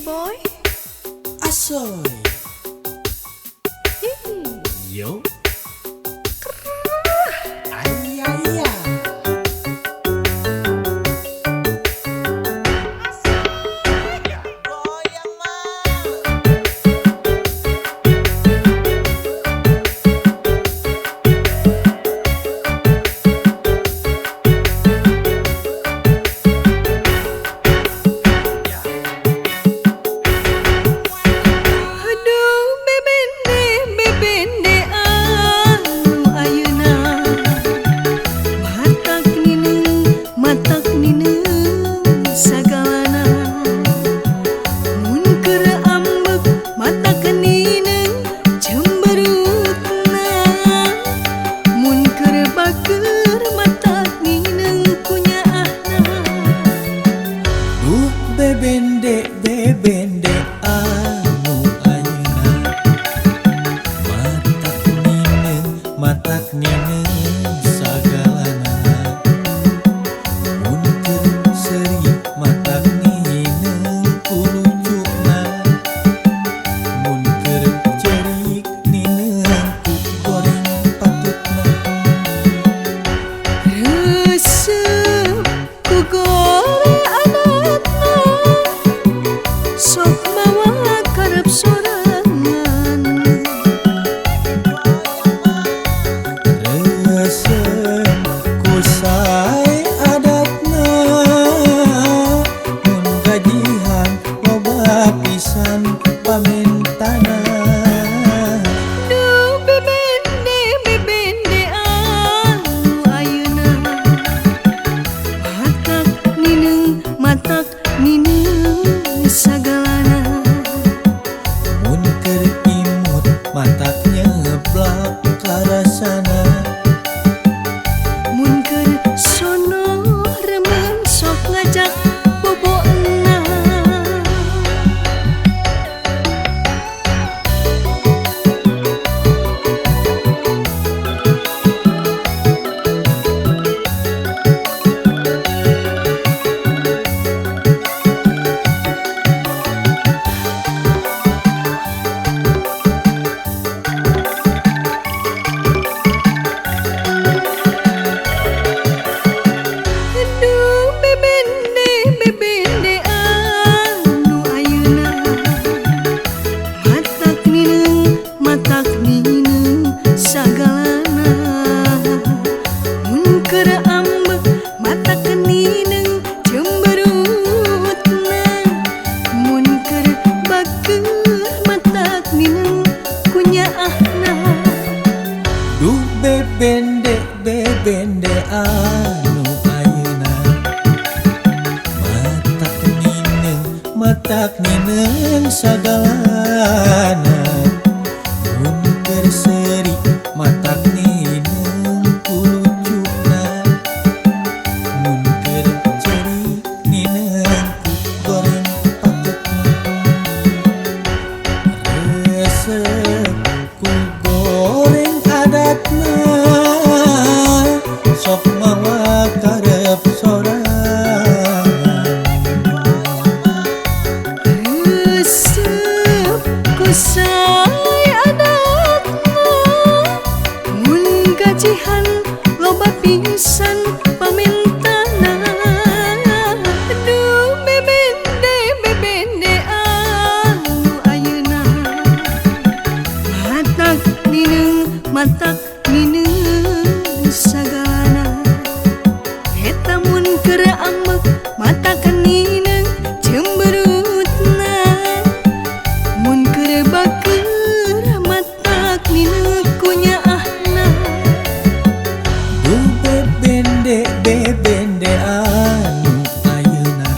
boy Asoy Yo Ayah bebende bebende anu ayeuna matak nine sagalana mun keur seuri matak nine kulucukna mun keur cerik nine ku goreng patutna resep ku goreng sok mawa karep sorangan resep ku sae adatna mun gajihan loba pisan pamentana duh bebende bebende anu ayeuna matak nineng sagalana mun keur imut matak nyeblak karasana mun keur sono remen sok ngajak bobona duh bebende bebende anu ayeuna matak nineng sagalana mun keur seuri matak nineng kulucukna mun keur cerik nineng ku goreng patutna resep ku goreng adatna sok mawa karep sorangan resep ku sae adatna mun gajihan loba pisan pamentana duh bebende bebende anu ayeuna matak nineng sagalana eta mun keur ambek matak nineng cemberutna mun keur bakeur matak nineng kunyaahna duh bebende bebende anu ayeuna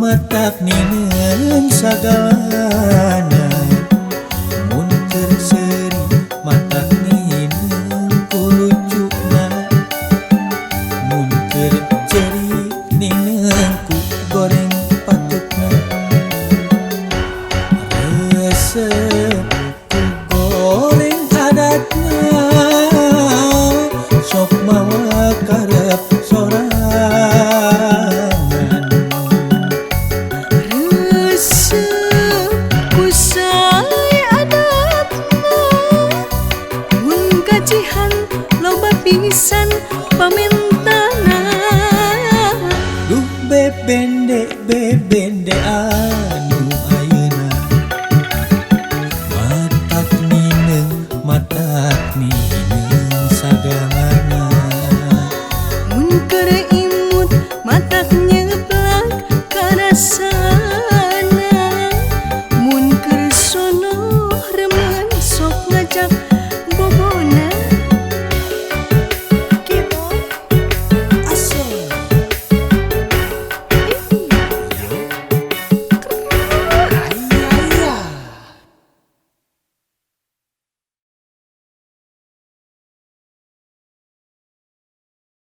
matak nineng sagalana mun keur seuri matak nineng kulucukna mun pisan pamentana. Duh bebende bebende anu ayeuna matak nineng sagalana. Mun keur